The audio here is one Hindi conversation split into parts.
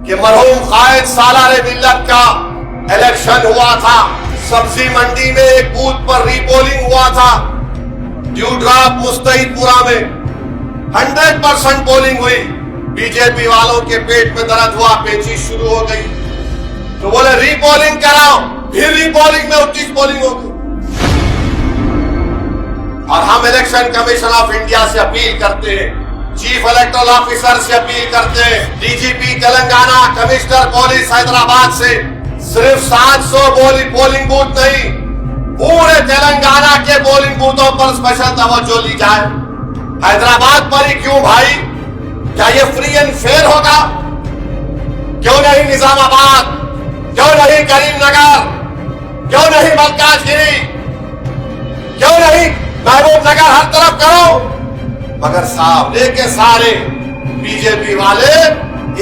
कि मरहूम कायद सालार मिल्लत का इलेक्शन हुआ था। सब्जी मंडी में एक बूथ पर रीपोलिंग हुआ था। ड्यूड्राप मुस्तईदपुरा में 100% पोलिंग हुई। बीजेपी वालों के पेट में दर्द हुआ, पेचिश शुरू हो गई, तो बोले रीपोलिंग कराओ। फिर रीपोलिंग में 29 पोलिंग हो गई। और हम इलेक्शन कमीशन ऑफ इंडिया से अपील करते हैं, चीफ इलेक्टोरल ऑफिसर से अपील करते हैं, DGP Telangana, commissioner police Hyderabad से सिर्फ 700 पोलिंग बूथ नहीं, पूरे तेलंगाना के पोलिंग बूथों पर स्पेशल तवज्जो ली जाए। हैदराबाद पर ही क्यों भाई? क्या ये फ्री एंड फेयर होगा? क्यों नहीं निजामाबाद, क्यों नहीं करीमनगर, क्यों नहीं मल्काजगिरी, क्यों नहीं महबूब नगर? हर तरफ करो। मगर सामने के सारे बीजेपी वाले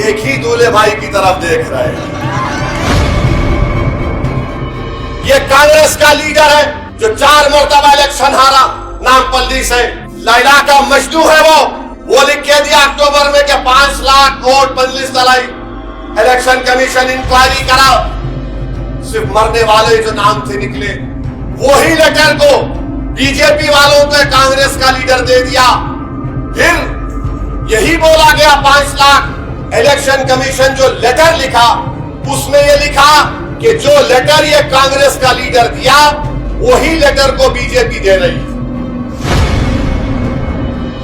एक ही दूल्हे भाई की तरफ देख रहे हैं। ये कांग्रेस का लीडर है जो 4 मरतबा इलेक्शन हारा, नामपल्ली से। लैला का मजदू है वो लिख के दिया अक्टूबर में कि 5 लाख वोट बंदलिस दलाई। इलेक्शन कमीशन इंक्वायरी करा, सिर्फ मरने वाले जो नाम थे निकले। वही लेटर को बीजेपी वालों को कांग्रेस का लीडर दे दिया। फिर यही बोला गया 5 लाख। इलेक्शन कमीशन जो लेटर लिखा उसमें यह लिखा कि जो लेटर ये कांग्रेस का लीडर दिया वही लेटर को बीजेपी दे रही।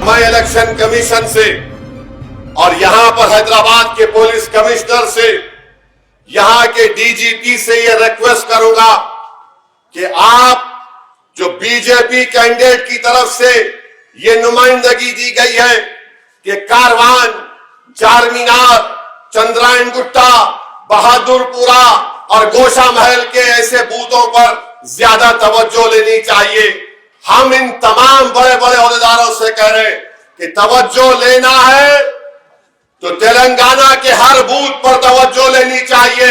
मैं इलेक्शन कमीशन से और यहां पर हैदराबाद के पुलिस कमिश्नर से, यहां के डीजीपी से यह रिक्वेस्ट करूंगा कि आप जो बीजेपी कैंडिडेट की तरफ से यह नुमाइंदगी दी गई है कि कारवान, चारमीनार, चंद्रायन गुट्टा, बहादुरपुरा और गोशा महल के ऐसे बूथों पर ज्यादा तवज्जो लेनी चाहिए। हम इन तमाम बड़े बड़े ओहदेदारों से कह रहे हैं कि तवज्जो लेना है तो तेलंगाना के हर बूथ पर तवज्जो लेनी चाहिए।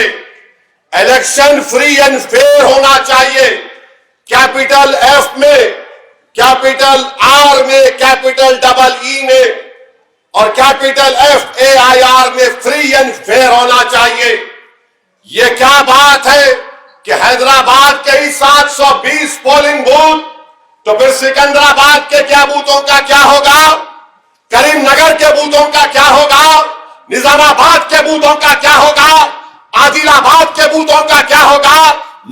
इलेक्शन फ्री एंड फेयर होना चाहिए। कैपिटल एफ में, कैपिटल आर में, कैपिटल डबल ई में और कैपिटल FAIR में फ्री एंड फेयर होना चाहिए। ये क्या बात है कि हैदराबाद के ही 720 पोलिंग बूथ, तो फिर सिकंदराबाद के क्या बूथों का क्या होगा? करीमनगर के बूथों का क्या होगा? निजामाबाद के बूथों का क्या होगा? आदिलाबाद के बूथों का क्या होगा?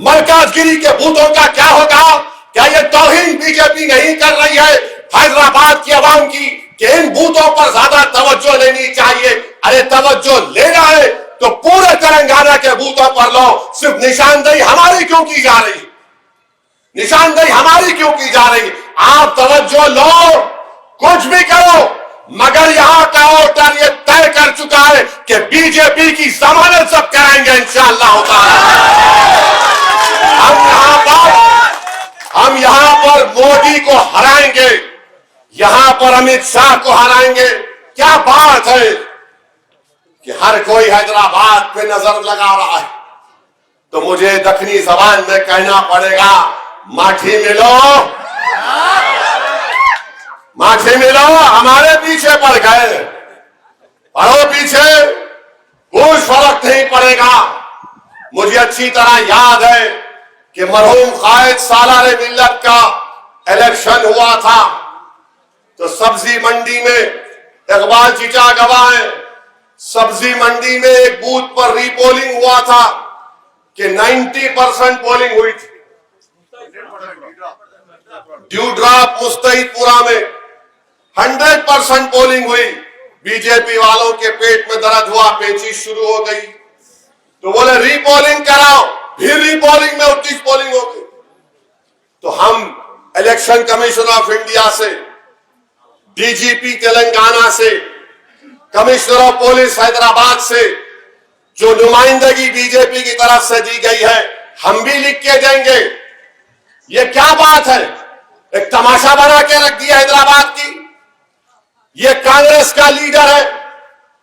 मल्काजगिरी के बूथों का क्या होगा? क्या ये तौहीन बीजेपी नहीं कर रही है हैदराबाद की आवाम की कि इन बूथों पर ज्यादा तवज्जो लेनी चाहिए? अरे तवज्जो लेना है तो पूरे तेलंगाना के बूथों पर लो। सिर्फ निशानदेही हमारी क्यों की जा रही? निशानदेही हमारी क्यों की जा रही? आप तवज्जो लो, कुछ भी करो, मगर यहां का वोटर ये तय कर चुका है कि बीजेपी की जमानत सब कराएंगे इंशाअल्लाह ताला। हम यहां पर मोदी को हराएंगे, यहां पर अमित शाह को हराएंगे। क्या बात है कि हर कोई हैदराबाद पे नजर लगा रहा है, तो मुझे दक्षिणी जबान में कहना पड़ेगा, माठी मिलो, माठी मिलो। हमारे पीछे पड़ गए, पढ़ो पीछे, कुछ फर्क नहीं पड़ेगा। मुझे अच्छी तरह याद है कि मरहूम कायद सालार मिल्लत का इलेक्शन हुआ था, तो सब्जी मंडी में इकबाल चीचा गवाह है, सब्जी मंडी में एक बूथ पर रीपोलिंग हुआ था कि 90% पोलिंग हुई थी। ड्यूड्राप मुस्तईदपुरा में 100% पोलिंग हुई। बीजेपी वालों के पेट में दर्द हुआ, पेचिश शुरू हो गई, तो बोले रीपोलिंग कराओ। फिर रीपोलिंग में 29 पोलिंग हो गई। तो हम इलेक्शन कमीशन ऑफ इंडिया से, डीजीपी तेलंगाना से, कमिश्नर ऑफ पुलिस हैदराबाद से जो नुमाइंदगी बीजेपी की तरफ से दी गई है, हम भी लिख के देंगे। ये क्या बात है? एक तमाशा बना के रख दिया हैदराबाद की। ये कांग्रेस का लीडर है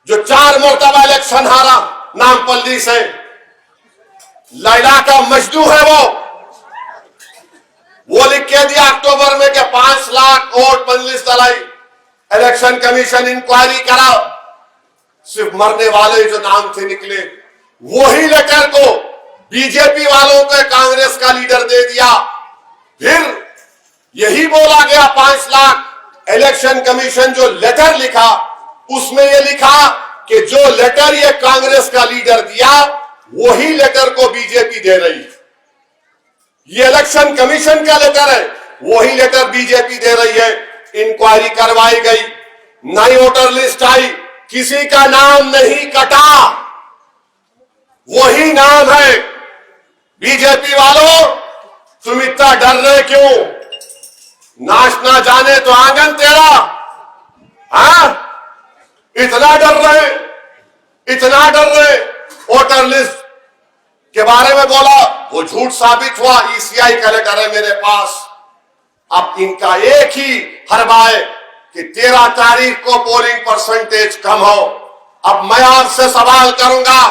जो 4 मरतबा इलेक्शन हारा, नामपल्ली से। लैला का मजदू है वो लिख के दिया अक्टूबर में कि 5 लाख वोट बंदलिस दलाई। इलेक्शन कमीशन इंक्वायरी करा, सिर्फ मरने वाले जो नाम से निकले, वही लेटर को बीजेपी वालों को कांग्रेस का लीडर दे दिया। फिर यही बोला गया 5 लाख। इलेक्शन कमीशन जो लेटर लिखा उसमें यह लिखा कि जो लेटर ये कांग्रेस का लीडर दिया वही लेटर को बीजेपी दे रही है। ये इलेक्शन कमीशन का लेटर है, वही लेटर बीजेपी दे रही है। इंक्वायरी करवाई गई, नई वोटर लिस्ट आई, किसी का नाम नहीं कटा, वही नाम है। बीजेपी वालों, तुम इतना डर रहे क्यों? नाच ना जाने तो आंगन तेरा। हाँ, इतना डर रहे, इतना डर रहे। वोटर लिस्ट के बारे में बोला, वो झूठ साबित हुआ। ईसीआई का लेटर है मेरे पास। अब इनका एक ही हरबा है कि 13 तारीख को पोलिंग परसेंटेज कम हो। अब मैं आपसे सवाल करूंगा,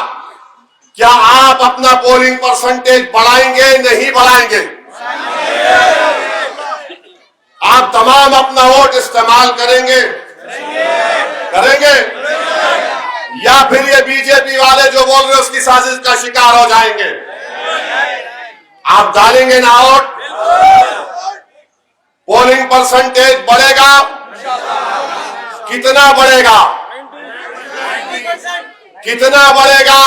क्या आप अपना पोलिंग परसेंटेज बढ़ाएंगे, नहीं बढ़ाएंगे? आप तमाम अपना वोट इस्तेमाल करेंगे? करेंगे? या फिर ये बीजेपी वाले जो बोल रहे हैं उसकी साजिश का शिकार हो जाएंगे? आप डालेंगे ना वोट? पोलिंग परसेंटेज बढ़ेगा, कितना बढ़ेगा? कितना बढ़ेगा?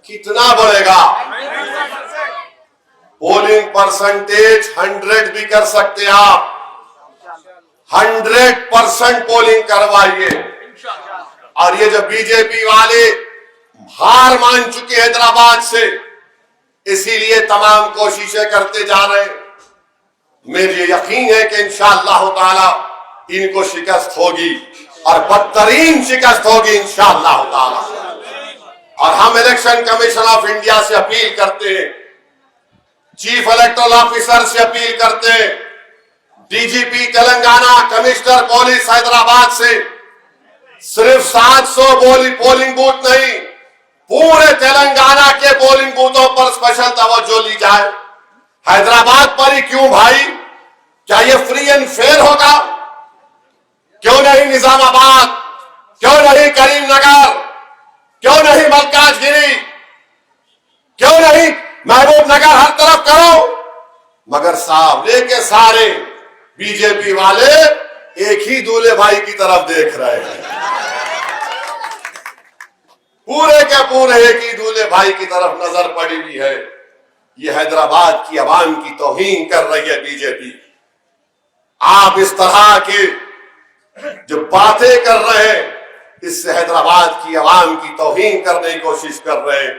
कितना बढ़ेगा? पोलिंग परसेंटेज 100 भी कर सकते हैं आप। 100% पोलिंग करवाइए। और ये जो बीजेपी वाले हार मान चुके हैदराबाद से, इसीलिए तमाम कोशिशें करते जा रहे हैं। मुझे यकीन है कि इंशाअल्लाह ताला इनको शिकस्त होगी और बदतरीन शिकस्त होगी इंशाअल्लाह ताला। और हम इलेक्शन कमीशन ऑफ इंडिया से अपील करते हैं, चीफ इलेक्टोरल ऑफिसर से अपील करते हैं, DGP Telangana, commissioner police Hyderabad से, सिर्फ 700 पोलिंग बूथ नहीं, पूरे तेलंगाना के पोलिंग बूथों पर स्पेशल तवज्जो ली जाए। हैदराबाद पर ही क्यों भाई? क्या ये फ्री एंड फेयर होगा? क्यों नहीं निजामाबाद? क्यों नहीं करीमनगर? क्यों नहीं मल्काजगिरी? क्यों नहीं महबूबनगर? हर तरफ करो। मगर सामने के सारे बीजेपी वाले एक ही दूल्हे भाई की तरफ देख रहे हैं। पूरे के पूरे एक ही दूल्हे भाई की तरफ नजर पड़ी हुई है। ये हैदराबाद की आवाम की तौहीन कर रही है बीजेपी। आप इस तरह की जो बातें कर रहे हैं, इससे हैदराबाद की आवाम की तौहीन करने की कोशिश कर रहे हैं।